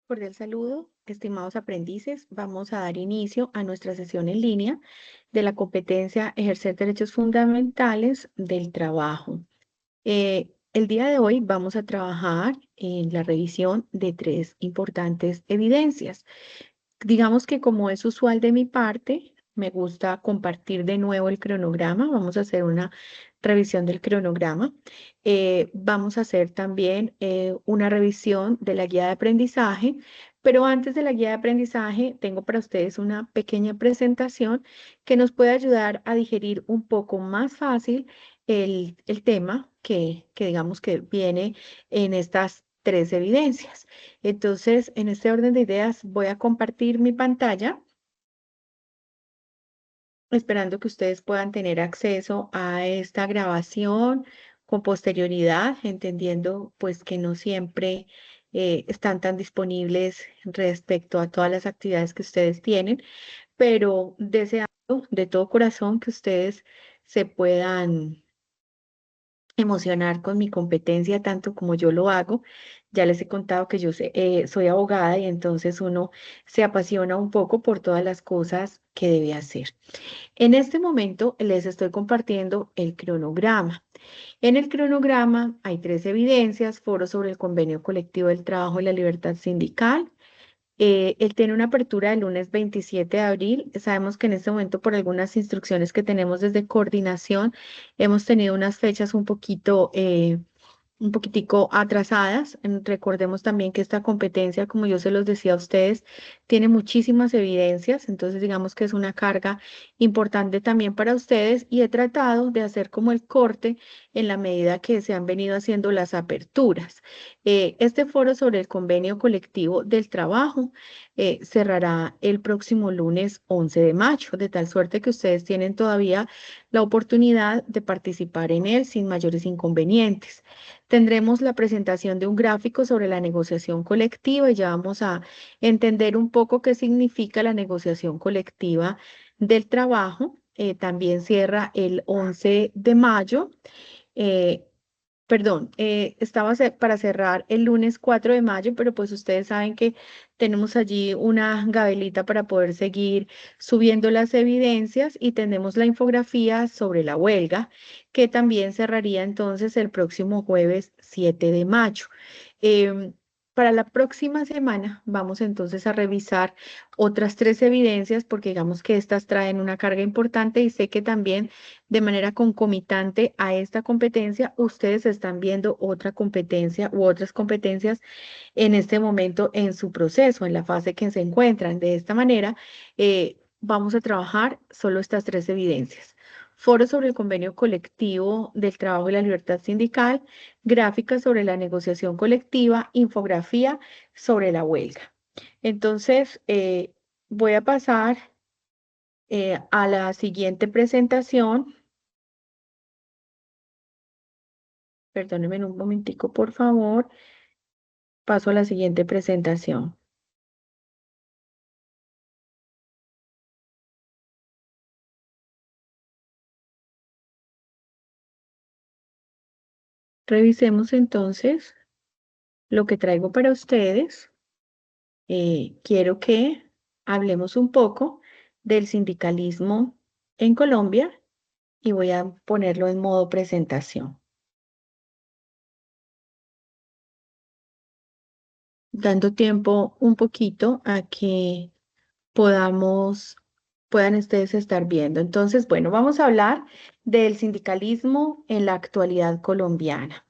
Cordial saludo, estimados aprendices. Vamos a dar inicio a nuestra sesión en línea de la competencia Ejercer Derechos Fundamentales del Trabajo. El día de hoy vamos a trabajar en la revisión de tres importantes evidencias. Digamos que como es usual de mi parte, me gusta compartir de nuevo el cronograma. Vamos a hacer una revisión del cronograma. Vamos a hacer también una revisión de la guía de aprendizaje, pero antes de la guía de aprendizaje tengo para ustedes una pequeña presentación que nos puede ayudar a digerir un poco más fácil el tema que digamos que viene en estas tres evidencias. Entonces, en este orden de ideas, voy a compartir mi pantalla, esperando que ustedes puedan tener acceso a esta grabación con posterioridad, entendiendo pues que no siempre están tan disponibles respecto a todas las actividades que ustedes tienen, pero deseando de todo corazón que ustedes se puedan emocionar con mi competencia tanto como yo lo hago. Ya les he contado que soy abogada y entonces uno se apasiona un poco por todas las cosas que debe hacer. En este momento les estoy compartiendo el cronograma. En el cronograma hay tres evidencias: foro sobre el convenio colectivo del trabajo y la libertad sindical. Él tiene una apertura el lunes 27 de abril. Sabemos que en este momento, por algunas instrucciones que tenemos desde coordinación, hemos tenido unas fechas un poquitico atrasadas. Recordemos también que esta competencia, como yo se los decía a ustedes, tiene muchísimas evidencias, entonces digamos que es una carga importante también para ustedes y he tratado de hacer como el corte en la medida que se han venido haciendo las aperturas. Este foro sobre el convenio colectivo del trabajo cerrará el próximo lunes 11 de mayo, de tal suerte que ustedes tienen todavía la oportunidad de participar en él sin mayores inconvenientes. Tendremos la presentación de un gráfico sobre la negociación colectiva y ya vamos a entender un poco qué significa la negociación colectiva del trabajo. También cierra el 11 de mayo. Eh, Perdón, para cerrar el lunes 4 de mayo, pero pues ustedes saben que tenemos allí una gabelita para poder seguir subiendo las evidencias y tenemos la infografía sobre la huelga, que también cerraría entonces el próximo jueves 7 de mayo. Em, para la próxima semana vamos entonces a revisar otras tres evidencias porque digamos que estas traen una carga importante y sé que también de manera concomitante a esta competencia, ustedes están viendo otra competencia u otras competencias en este momento en su proceso, en la fase que se encuentran. De esta manera, vamos a trabajar solo estas tres evidencias: foro sobre el convenio colectivo del trabajo y la libertad sindical, gráfica sobre la negociación colectiva, infografía sobre la huelga. Entonces, voy a pasar a la siguiente presentación. Perdónenme un momentico, por favor. Paso a la siguiente presentación. Revisemos entonces lo que traigo para ustedes. Quiero que hablemos un poco del sindicalismo en Colombia y voy a ponerlo en modo presentación, dando tiempo un poquito a que podamos, puedan ustedes estar viendo. Entonces, bueno, vamos a hablar del sindicalismo en la actualidad colombiana.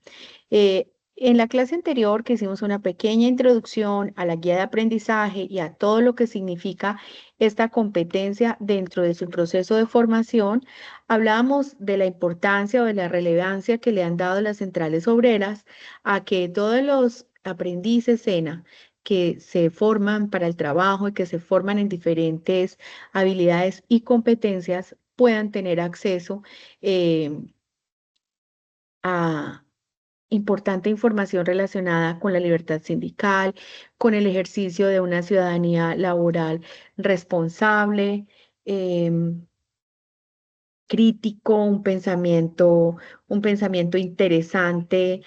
En la clase anterior, que hicimos una pequeña introducción a la guía de aprendizaje y a todo lo que significa esta competencia dentro de su proceso de formación, hablábamos de la importancia o de la relevancia que le han dado las centrales obreras a que todos los aprendices SENA que se forman para el trabajo y que se forman en diferentes habilidades y competencias puedan tener acceso a importante información relacionada con la libertad sindical, con el ejercicio de una ciudadanía laboral responsable, em, crítico, un pensamiento interesante.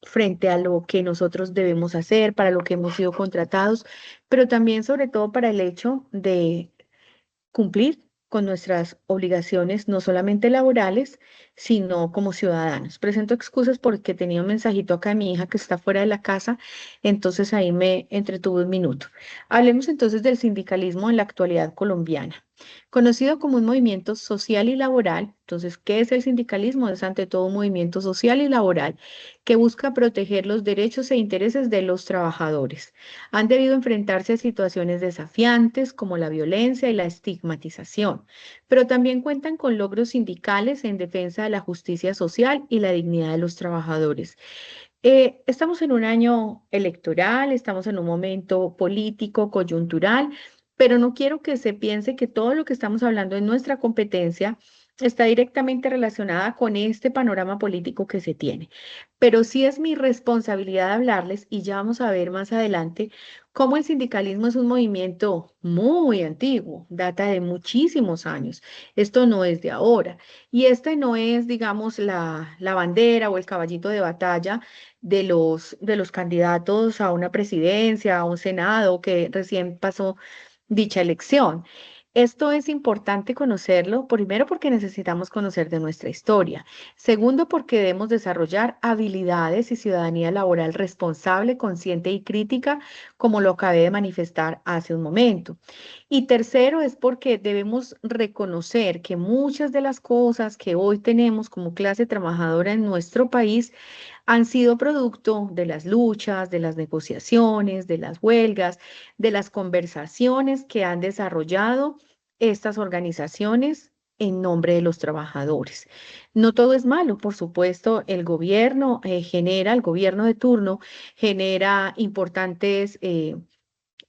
frente a lo que nosotros debemos hacer, para lo que hemos sido contratados, pero también sobre todo para el hecho de cumplir con nuestras obligaciones, no solamente laborales, sino como ciudadanos. Presento excusas porque tenía un mensajito acá de mi hija que está fuera de la casa, entonces ahí me entretuve un minuto. Hablemos entonces del sindicalismo en la actualidad colombiana. Conocido como un movimiento social y laboral, entonces, ¿qué es el sindicalismo? Es ante todo un movimiento social y laboral que busca proteger los derechos e intereses de los trabajadores. Han debido enfrentarse a situaciones desafiantes como la violencia y la estigmatización, pero también cuentan con logros sindicales en defensa de la justicia social y la dignidad de los trabajadores. Estamos en un año electoral, estamos en un momento político, coyuntural, pero no quiero que se piense que todo lo que estamos hablando en nuestra competencia está directamente relacionada con este panorama político que se tiene. Pero sí es mi responsabilidad hablarles y ya vamos a ver más adelante cómo el sindicalismo es un movimiento muy antiguo, data de muchísimos años. Esto no es de ahora. Y este no es, digamos, la bandera o el caballito de batalla de los candidatos a una presidencia, a un senado que recién pasó dicha elección. Esto es importante conocerlo, primero porque necesitamos conocer de nuestra historia, segundo porque debemos desarrollar habilidades y ciudadanía laboral responsable, consciente y crítica, como lo acabé de manifestar hace un momento. Y tercero es porque debemos reconocer que muchas de las cosas que hoy tenemos como clase trabajadora en nuestro país han sido producto de las luchas, de las negociaciones, de las huelgas, de las conversaciones que han desarrollado estas organizaciones en nombre de los trabajadores. No todo es malo, por supuesto, el gobierno de turno genera importantes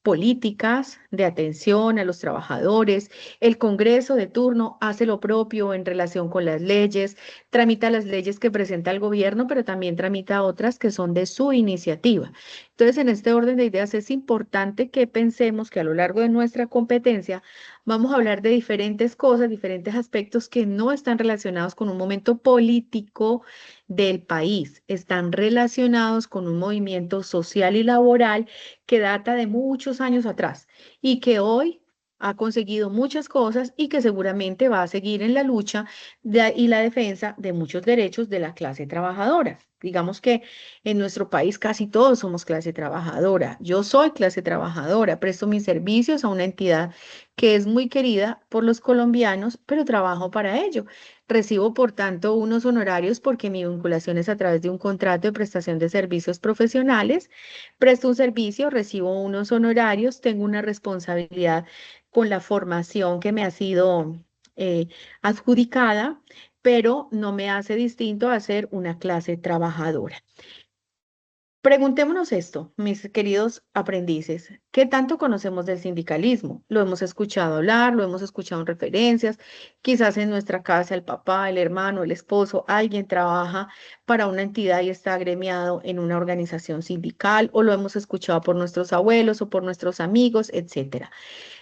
políticas de atención a los trabajadores. El Congreso de turno hace lo propio en relación con las leyes, tramita las leyes que presenta el gobierno, pero también tramita otras que son de su iniciativa. Entonces, en este orden de ideas, es importante que pensemos que a lo largo de nuestra competencia vamos a hablar de diferentes cosas, diferentes aspectos que no están relacionados con un momento político del país, están relacionados con un movimiento social y laboral que data de muchos años atrás y que hoy ha conseguido muchas cosas y que seguramente va a seguir en la lucha y la defensa de muchos derechos de la clase trabajadora. Digamos que en nuestro país casi todos somos clase trabajadora. Yo soy clase trabajadora, presto mis servicios a una entidad que es muy querida por los colombianos, pero trabajo para ello. Recibo, por tanto, unos honorarios porque mi vinculación es a través de un contrato de prestación de servicios profesionales. Presto un servicio, recibo unos honorarios, tengo una responsabilidad con la formación que me ha sido eh, adjudicada, pero no me hace distinto a ser una clase trabajadora. Preguntémonos esto, mis queridos aprendices, ¿qué tanto conocemos del sindicalismo? Lo hemos escuchado hablar, lo hemos escuchado en referencias, quizás en nuestra casa el papá, el hermano, el esposo, alguien trabaja para una entidad y está agremiado en una organización sindical, o lo hemos escuchado por nuestros abuelos o por nuestros amigos, etcétera.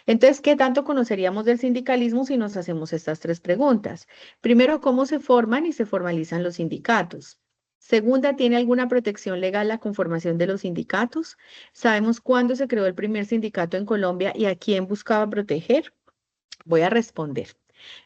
Entonces, ¿qué tanto conoceríamos del sindicalismo si nos hacemos estas tres preguntas? Primero, ¿cómo se forman y se formalizan los sindicatos? Segunda, ¿tiene alguna protección legal la conformación de los sindicatos? ¿Sabemos cuándo se creó el primer sindicato en Colombia y a quién buscaba proteger? Voy a responder.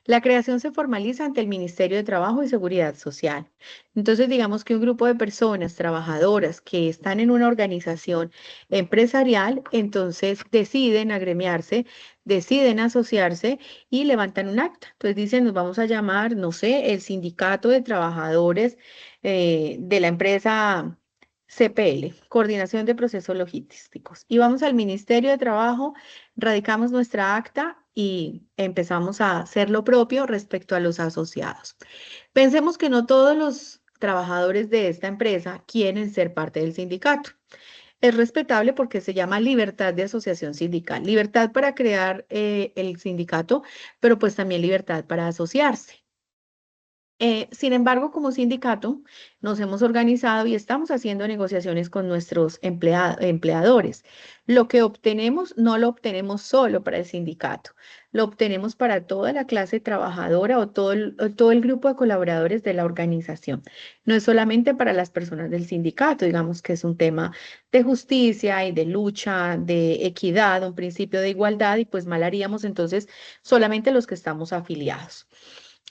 La creación se formaliza ante el Ministerio de Trabajo y Seguridad Social. Entonces, digamos que un grupo de personas trabajadoras que están en una organización empresarial, entonces deciden agremiarse, deciden asociarse y levantan un acta. Entonces dicen, nos vamos a llamar, no sé, el Sindicato de Trabajadores de la empresa CPL, Coordinación de Procesos Logísticos. Y vamos al Ministerio de Trabajo, radicamos nuestra acta y empezamos a hacer lo propio respecto a los asociados. Pensemos que no todos los trabajadores de esta empresa quieren ser parte del sindicato. Es respetable porque se llama libertad de asociación sindical, libertad para crear el sindicato, pero pues también libertad para asociarse. Sin embargo, como sindicato, nos hemos organizado y estamos haciendo negociaciones con nuestros empleadores. Lo que obtenemos no lo obtenemos solo para el sindicato, lo obtenemos para toda la clase trabajadora o todo el grupo de colaboradores de la organización. No es solamente para las personas del sindicato, digamos que es un tema de justicia y de lucha, de equidad, un principio de igualdad, y pues mal haríamos entonces solamente los que estamos afiliados.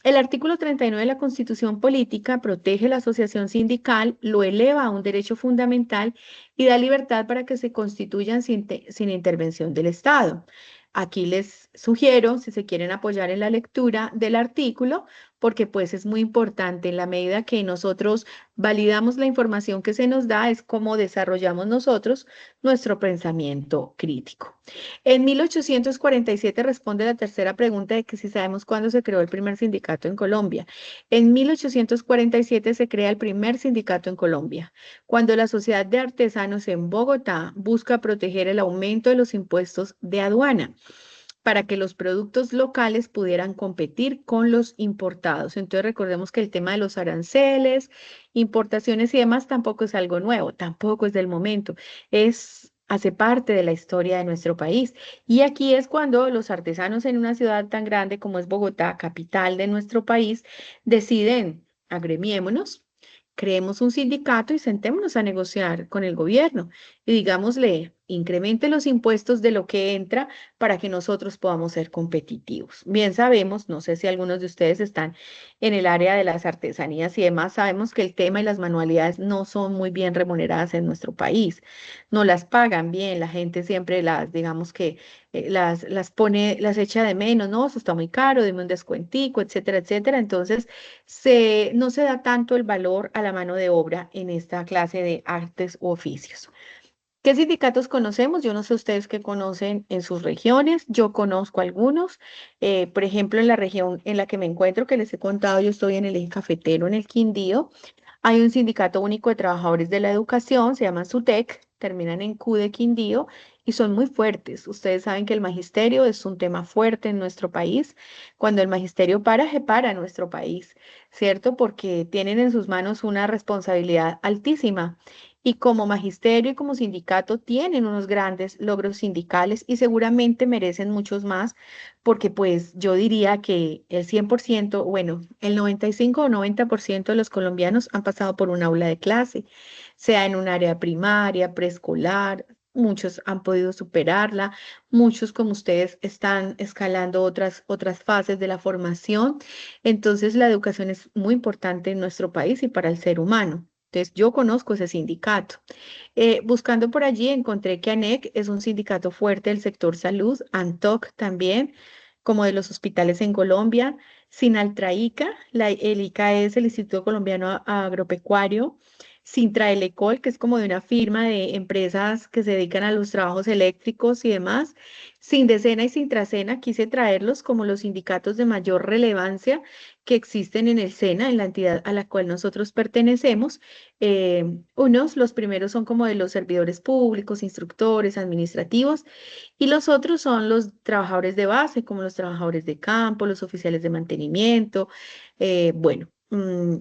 El artículo 39 de la Constitución Política protege la asociación sindical, lo eleva a un derecho fundamental y da libertad para que se constituyan sin intervención del Estado. Aquí les sugiero, si se quieren apoyar en la lectura del artículo, porque pues es muy importante en la medida que nosotros validamos la información que se nos da, es cómo desarrollamos nosotros nuestro pensamiento crítico. En 1847 responde la tercera pregunta de que si sabemos cuándo se creó el primer sindicato en Colombia. En 1847 se crea el primer sindicato en Colombia, cuando la Sociedad de Artesanos en Bogotá busca proteger el aumento de los impuestos de aduana para que los productos locales pudieran competir con los importados. Entonces recordemos que el tema de los aranceles, importaciones y demás tampoco es algo nuevo, tampoco es del momento, hace parte de la historia de nuestro país. Y aquí es cuando los artesanos en una ciudad tan grande como es Bogotá, capital de nuestro país, deciden agremiémonos. Creemos un sindicato y sentémonos a negociar con el gobierno y digámosle, incremente los impuestos de lo que entra para que nosotros podamos ser competitivos. Bien sabemos, no sé si algunos de ustedes están en el área de las artesanías y demás, sabemos que el tema y las manualidades no son muy bien remuneradas en nuestro país, no las pagan bien, la gente siempre las, digamos que las pone, las echa de menos, no, eso está muy caro, dime un descuentico, etcétera, etcétera. Entonces, no se da tanto el valor a la mano de obra en esta clase de artes u oficios. ¿Qué sindicatos conocemos? Yo no sé ustedes qué conocen en sus regiones. Yo conozco algunos. Por ejemplo, en la región en la que me encuentro, que les he contado, yo estoy en el eje cafetero, en el Quindío. Hay un sindicato único de trabajadores de la educación, se llama SUTEC, terminan en Q de Quindío y son muy fuertes. Ustedes saben que el magisterio es un tema fuerte en nuestro país. Cuando el magisterio para, se para nuestro país, ¿cierto? Porque tienen en sus manos una responsabilidad altísima. Y como magisterio y como sindicato tienen unos grandes logros sindicales y seguramente merecen muchos más, porque pues yo diría que el 100%, bueno, el 95 o 90% de los colombianos han pasado por un aula de clase, sea en un área primaria, preescolar. Muchos han podido superarla, muchos como ustedes están escalando otras fases de la formación. Entonces, la educación es muy importante en nuestro país y para el ser humano. Entonces, yo conozco ese sindicato. Buscando por allí, encontré que ANEC es un sindicato fuerte del sector salud, ANTOC también, como de los hospitales en Colombia, Sinaltraíca, el ICA es el Instituto Colombiano Agropecuario, Sintraelecol, que es como de una firma de empresas que se dedican a los trabajos eléctricos y demás, Sindecena y Sintracena, quise traerlos como los sindicatos de mayor relevancia que existen en el SENA, en la entidad a la cual nosotros pertenecemos. Los primeros son como de los servidores públicos, instructores, administrativos, y los otros son los trabajadores de base, como los trabajadores de campo, los oficiales de mantenimiento,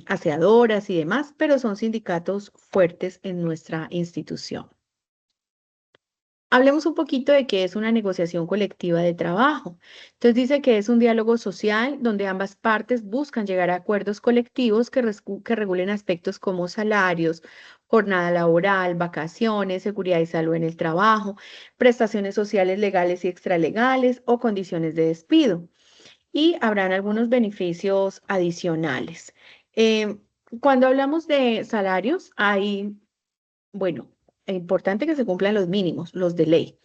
aseadoras y demás, pero son sindicatos fuertes en nuestra institución. Hablemos un poquito de qué es una negociación colectiva de trabajo. Entonces dice que es un diálogo social donde ambas partes buscan llegar a acuerdos colectivos que regulen aspectos como salarios, jornada laboral, vacaciones, seguridad y salud en el trabajo, prestaciones sociales legales y extralegales o condiciones de despido. Y habrán algunos beneficios adicionales. Eh, Cuando hablamos de salarios, bueno, es importante que se cumplan los mínimos, los de ley.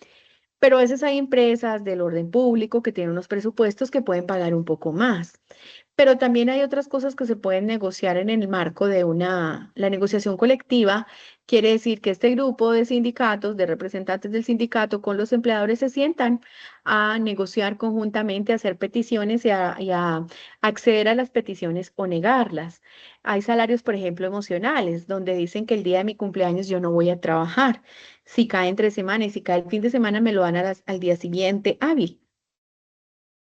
Pero a veces hay empresas del orden público que tienen unos presupuestos que pueden pagar un poco más. Pero también hay otras cosas que se pueden negociar en el marco de la negociación colectiva. Quiere decir que este grupo de sindicatos, de representantes del sindicato con los empleadores se sientan a negociar conjuntamente, a hacer peticiones y a acceder a las peticiones o negarlas. Hay salarios, por ejemplo, emocionales, donde dicen que el día de mi cumpleaños yo no voy a trabajar. Si cae entre semana y si cae el fin de semana, me lo dan al día siguiente hábil.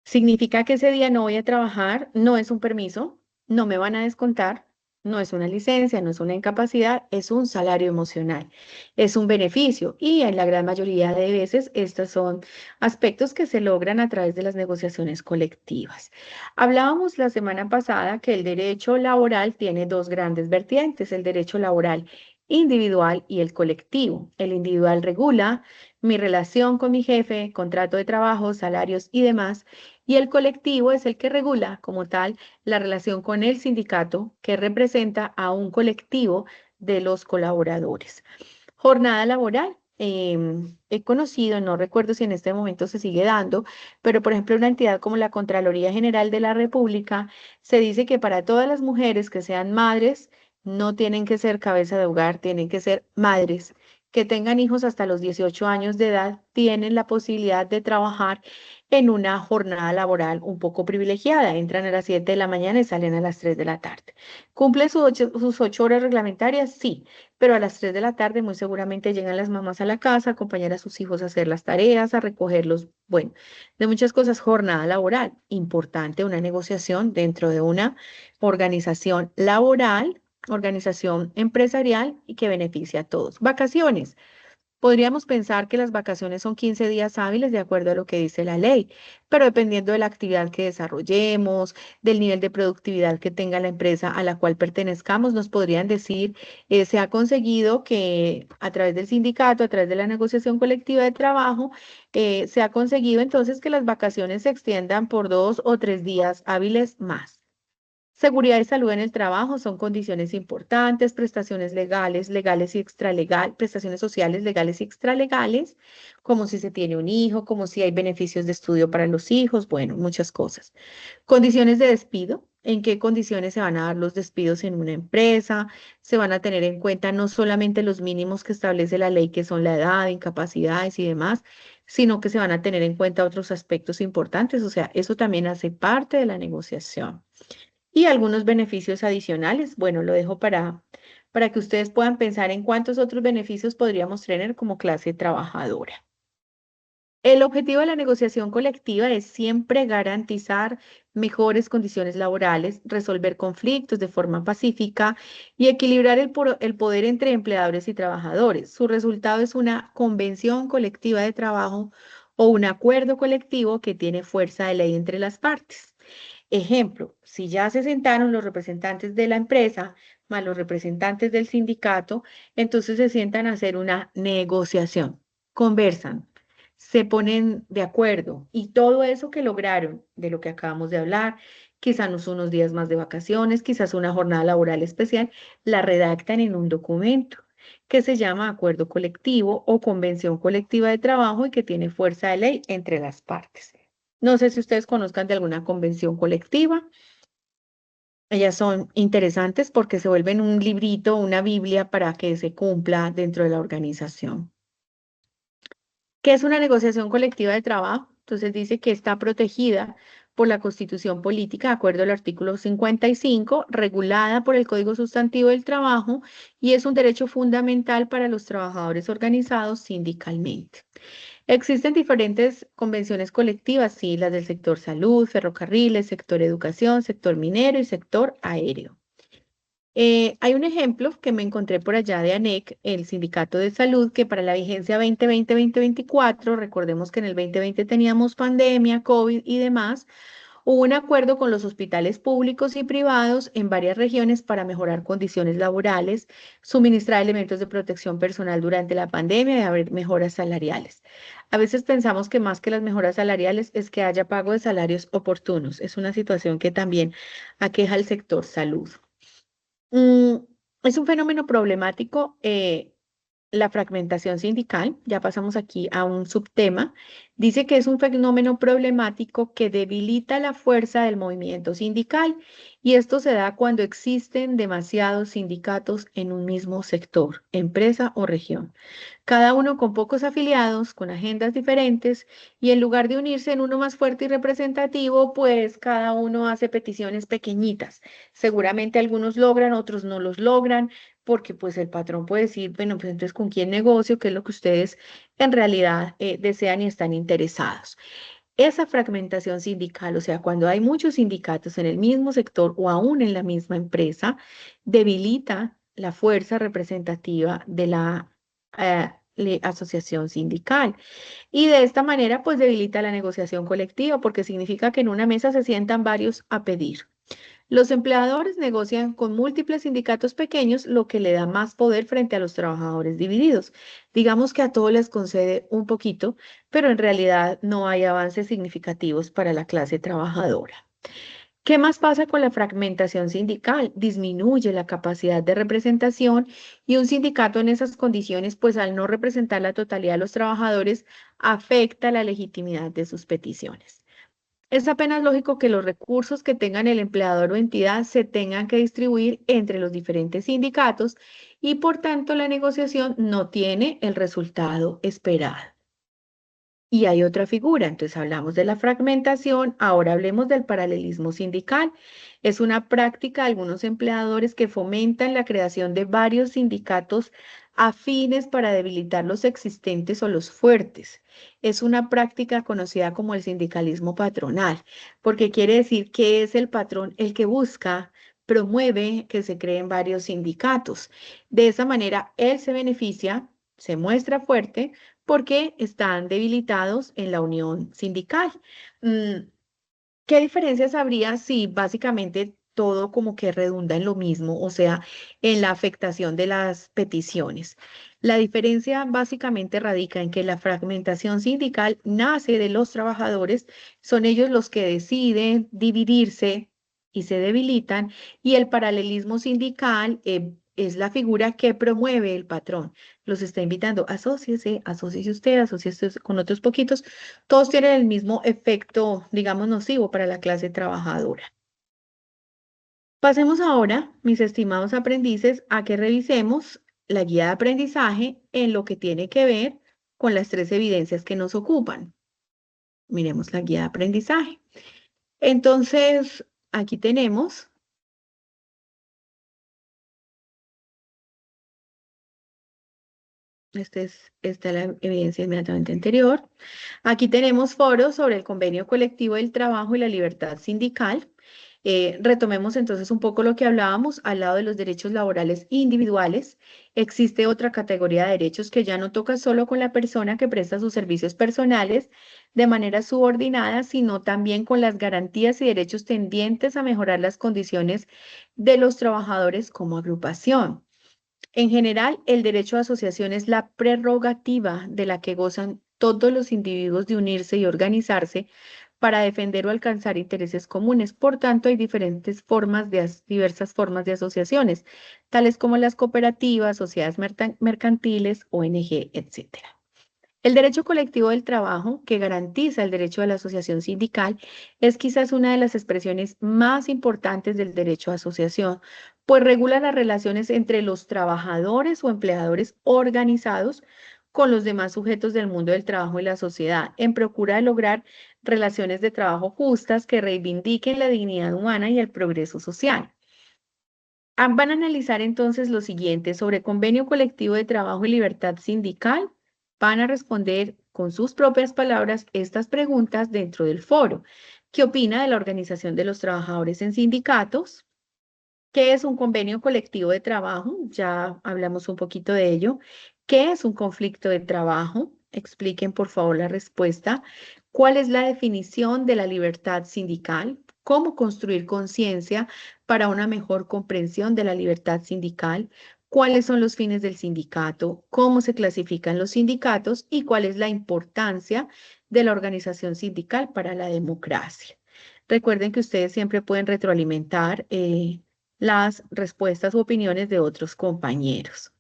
Significa que ese día no voy a trabajar, no es un permiso, no me van a descontar, no es una licencia, no es una incapacidad, es un salario emocional, es un beneficio y en la gran mayoría de veces estos son aspectos que se logran a través de las negociaciones colectivas. Hablábamos la semana pasada que el derecho laboral tiene dos grandes vertientes, el derecho laboral individual y el colectivo. El individual regula mi relación con mi jefe, contrato de trabajo, salarios y demás, y el colectivo es el que regula como tal la relación con el sindicato que representa a un colectivo de los colaboradores. Jornada laboral. He conocido, no recuerdo si en este momento se sigue dando, pero por ejemplo una entidad como la Contraloría General de la República se dice que para todas las mujeres que sean madres, no tienen que ser cabeza de hogar, tienen que ser madres, que tengan hijos hasta los 18 años de edad, tienen la posibilidad de trabajar en una jornada laboral un poco privilegiada. Entran a las 7 de la mañana y salen a las 3 de la tarde. ¿Cumplen sus 8 horas reglamentarias? Sí, pero a las 3 de la tarde muy seguramente llegan las mamás a la casa, a acompañar a sus hijos a hacer las tareas, a recogerlos, bueno, de muchas cosas. Jornada laboral, importante, una negociación dentro de una organización laboral, organización empresarial y que beneficia a todos. Vacaciones. Podríamos pensar que las vacaciones son 15 días hábiles de acuerdo a lo que dice la ley, pero dependiendo de la actividad que desarrollemos, del nivel de productividad que tenga la empresa a la cual pertenezcamos, nos podrían decir, se ha conseguido que a través del sindicato, a través de la negociación colectiva de trabajo, se ha conseguido entonces que las vacaciones se extiendan por 2 o 3 días hábiles más. Seguridad y salud en el trabajo son condiciones importantes, prestaciones legales, legales y extralegales, prestaciones sociales legales y extralegales, como si se tiene un hijo, como si hay beneficios de estudio para los hijos, bueno, muchas cosas. Condiciones de despido, en qué condiciones se van a dar los despidos en una empresa, se van a tener en cuenta no solamente los mínimos que establece la ley, que son la edad, incapacidades y demás, sino que se van a tener en cuenta otros aspectos importantes, o sea, eso también hace parte de la negociación y algunos beneficios adicionales. Bueno, lo dejo para que ustedes puedan pensar en cuántos otros beneficios podríamos tener como clase trabajadora. El objetivo de la negociación colectiva es siempre garantizar mejores condiciones laborales, resolver conflictos de forma pacífica y equilibrar el poder entre empleadores y trabajadores. Su resultado es una convención colectiva de trabajo o un acuerdo colectivo que tiene fuerza de ley entre las partes. Ejemplo, si ya se sentaron los representantes de la empresa más los representantes del sindicato, entonces se sientan a hacer una negociación, conversan, se ponen de acuerdo y todo eso que lograron de lo que acabamos de hablar, quizás unos días más de vacaciones, quizás una jornada laboral especial, la redactan en un documento que se llama acuerdo colectivo o convención colectiva de trabajo y que tiene fuerza de ley entre las partes. No sé si ustedes conozcan de alguna convención colectiva. Ellas son interesantes porque se vuelven un librito, una Biblia para que se cumpla dentro de la organización. ¿Qué es una negociación colectiva de trabajo? Entonces dice que está protegida por la Constitución Política, de acuerdo al artículo 55, regulada por el Código Sustantivo del Trabajo y es un derecho fundamental para los trabajadores organizados sindicalmente. Existen diferentes convenciones colectivas, sí, las del sector salud, ferrocarriles, sector educación, sector minero y sector aéreo. Hay un ejemplo que me encontré por allá de ANEC, el Sindicato de Salud, que para la vigencia 2020-2024, recordemos que en el 2020 teníamos pandemia, COVID y demás, hubo un acuerdo con los hospitales públicos y privados en varias regiones para mejorar condiciones laborales, suministrar elementos de protección personal durante la pandemia y haber mejoras salariales. A veces pensamos que más que las mejoras salariales es que haya pago de salarios oportunos. Es una situación que también aqueja al sector salud. Mm, es un fenómeno problemático, la fragmentación sindical. Ya pasamos aquí a un subtema. Dice que es un fenómeno problemático que debilita la fuerza del movimiento sindical y esto se da cuando existen demasiados sindicatos en un mismo sector, empresa o región, cada uno con pocos afiliados, con agendas diferentes, y en lugar de unirse en uno más fuerte y representativo, pues cada uno hace peticiones pequeñitas. Seguramente algunos logran, otros no los logran, porque pues el patrón puede decir, bueno, pues entonces con quién negocio, qué es lo que ustedes en realidad desean y están interesados. Esa fragmentación sindical, o sea, cuando hay muchos sindicatos en el mismo sector o aún en la misma empresa, debilita la fuerza representativa de la asociación sindical. Y de esta manera, pues debilita la negociación colectiva, porque significa que en una mesa se sientan varios a pedir. Los empleadores negocian con múltiples sindicatos pequeños, lo que le da más poder frente a los trabajadores divididos. Digamos que a todos les concede un poquito, pero en realidad no hay avances significativos para la clase trabajadora. ¿Qué más pasa con la fragmentación sindical? Disminuye la capacidad de representación y un sindicato en esas condiciones, pues al no representar la totalidad de los trabajadores, afecta la legitimidad de sus peticiones. Es apenas lógico que los recursos que tengan el empleador o entidad se tengan que distribuir entre los diferentes sindicatos y por tanto la negociación no tiene el resultado esperado. Y hay otra figura, entonces hablamos de la fragmentación, ahora hablemos del paralelismo sindical. Es una práctica de algunos empleadores que fomentan la creación de varios sindicatos afines para debilitar los existentes o los fuertes. Es una práctica conocida como el sindicalismo patronal, porque quiere decir que es el patrón el que busca, promueve que se creen varios sindicatos. De esa manera, él se beneficia, se muestra fuerte porque están debilitados en la unión sindical. Mm, ¿Qué diferencias habría si básicamente todo como que redunda en lo mismo, o sea, en la afectación de las peticiones? La diferencia básicamente radica en que la fragmentación sindical nace de los trabajadores, son ellos los que deciden dividirse y se debilitan, y el paralelismo sindical es la figura que promueve el patrón. Los está invitando, asóciese usted, asóciese con otros poquitos, todos tienen el mismo efecto, digamos, nocivo para la clase trabajadora. Pasemos ahora, mis estimados aprendices, a que revisemos la guía de aprendizaje en lo que tiene que ver con las tres evidencias que nos ocupan. Miremos la guía de aprendizaje. Entonces, aquí tenemos, esta es la evidencia inmediatamente anterior. Aquí tenemos foros sobre el convenio colectivo del trabajo y la libertad sindical. Retomemos entonces un poco lo que hablábamos al lado de los derechos laborales individuales. Existe otra categoría de derechos que ya no toca solo con la persona que presta sus servicios personales de manera subordinada, sino también con las garantías y derechos tendientes a mejorar las condiciones de los trabajadores como agrupación. En general, el derecho a asociación es la prerrogativa de la que gozan todos los individuos de unirse y organizarse para defender o alcanzar intereses comunes. Por tanto, hay diferentes formas diversas formas de asociaciones, tales como las cooperativas, sociedades mercantiles, ONG, etcétera. El derecho colectivo del trabajo, que garantiza el derecho a la asociación sindical, es quizás una de las expresiones más importantes del derecho a asociación, pues regula las relaciones entre los trabajadores o empleadores organizados con los demás sujetos del mundo del trabajo y la sociedad, en procura de lograr relaciones de trabajo justas que reivindiquen la dignidad humana y el progreso social. Van a analizar entonces lo siguiente sobre convenio colectivo de trabajo y libertad sindical. Van a responder con sus propias palabras estas preguntas dentro del foro. ¿Qué opina de la organización de los trabajadores en sindicatos? ¿Qué es un convenio colectivo de trabajo? Ya hablamos un poquito de ello. ¿Qué es un conflicto de trabajo? Expliquen por favor la respuesta. ¿Cuál es la definición de la libertad sindical? ¿Cómo construir conciencia para una mejor comprensión de la libertad sindical? ¿Cuáles son los fines del sindicato? ¿Cómo se clasifican los sindicatos? ¿Y cuál es la importancia de la organización sindical para la democracia? Recuerden que ustedes siempre pueden retroalimentar las respuestas u opiniones de otros compañeros.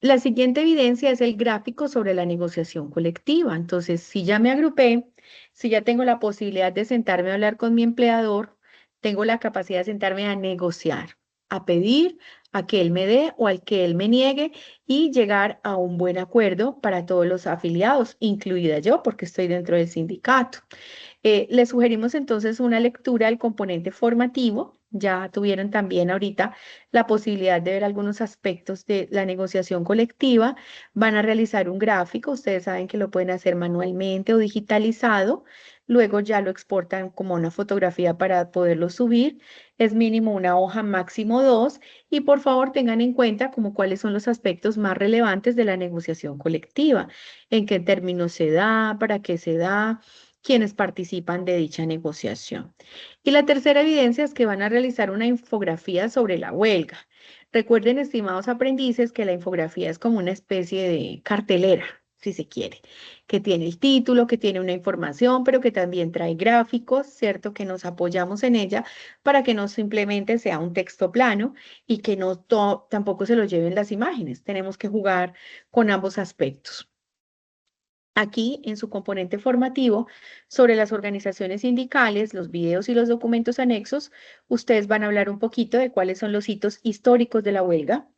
La siguiente evidencia es el gráfico sobre la negociación colectiva. Entonces, si ya me agrupé, si ya tengo la posibilidad de sentarme a hablar con mi empleador, tengo la capacidad de sentarme a negociar, a pedir a que él me dé o al que él me niegue y llegar a un buen acuerdo para todos los afiliados, incluida yo, porque estoy dentro del sindicato. Les sugerimos entonces una lectura del componente formativo. Ya tuvieron también ahorita la posibilidad de ver algunos aspectos de la negociación colectiva. Van a realizar un gráfico. Ustedes saben que lo pueden hacer manualmente o digitalizado. luego ya lo exportan como una fotografía para poderlo subir. Es mínimo una hoja, máximo dos, y por favor tengan en cuenta como cuáles son los aspectos más relevantes de la negociación colectiva, en qué términos se da, para qué se da, quiénes participan de dicha negociación. Y la tercera evidencia es que van a realizar una infografía sobre la huelga. Recuerden, estimados aprendices, que la infografía es como una especie de cartelera, si se quiere, que tiene el título, que tiene una información, pero que también trae gráficos, ¿cierto? Que nos apoyamos en ella para que no simplemente sea un texto plano y que no tampoco se lo lleven las imágenes. Tenemos que jugar con ambos aspectos. Aquí, en su componente formativo, sobre las organizaciones sindicales, los videos y los documentos anexos, ustedes van a hablar un poquito de cuáles son los hitos históricos de la huelga,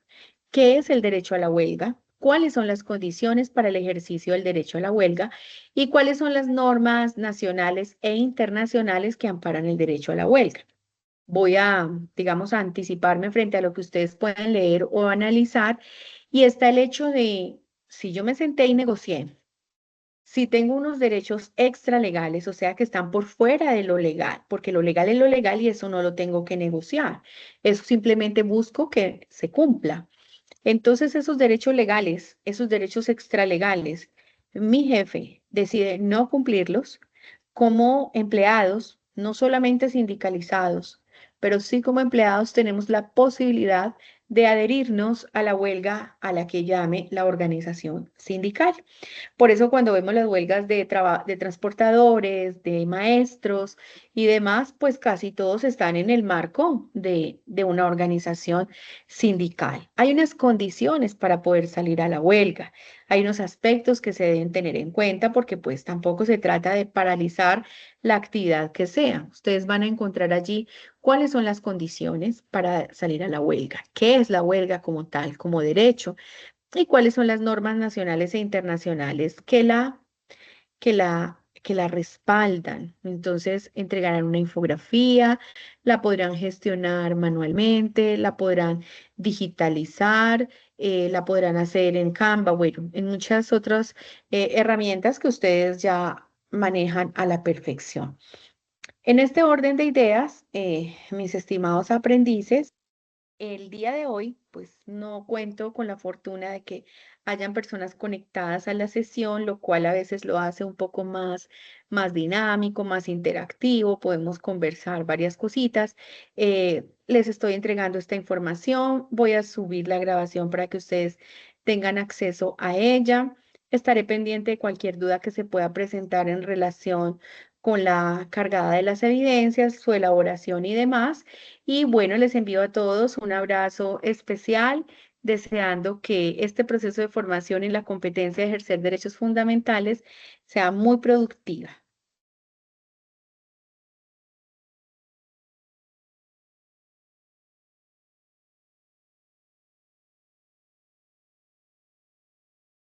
qué es el derecho a la huelga, cuáles son las condiciones para el ejercicio del derecho a la huelga y cuáles son las normas nacionales e internacionales que amparan el derecho a la huelga. Voy a, digamos, a anticiparme frente a lo que ustedes puedan leer o analizar, y está el hecho de, si yo me senté y negocié, si tengo unos derechos extralegales, o sea, que están por fuera de lo legal, porque lo legal es lo legal y eso no lo tengo que negociar. Eso simplemente busco que se cumpla. Entonces, esos derechos legales, esos derechos extralegales, mi jefe decide no cumplirlos. Como empleados, no solamente sindicalizados, pero sí como empleados tenemos la posibilidad de adherirnos a la huelga a la que llame la organización sindical. Por eso cuando vemos las huelgas de transportadores, de maestros y demás, pues casi todos están en el marco de una organización sindical. Hay unas condiciones para poder salir a la huelga. Hay unos aspectos que se deben tener en cuenta porque pues tampoco se trata de paralizar la actividad que sea. Ustedes van a encontrar allí cuáles son las condiciones para salir a la huelga, qué es la huelga como tal, como derecho, y cuáles son las normas nacionales e internacionales que la respaldan. Entonces, entregarán una infografía, la podrán gestionar manualmente, la podrán digitalizar, la podrán hacer en Canva, bueno, en muchas otras herramientas que ustedes ya manejan a la perfección. En este orden de ideas, mis estimados aprendices, el día de hoy, pues no cuento con la fortuna de que hayan personas conectadas a la sesión, lo cual a veces lo hace un poco más dinámico, más interactivo. Podemos conversar varias cositas. Les estoy entregando esta información. Voy a subir la grabación para que ustedes tengan acceso a ella. Estaré pendiente de cualquier duda que se pueda presentar en relación con la cargada de las evidencias, su elaboración y demás. Y bueno, les envío a todos un abrazo especial, deseando que este proceso de formación y la competencia de ejercer derechos fundamentales sea muy productiva.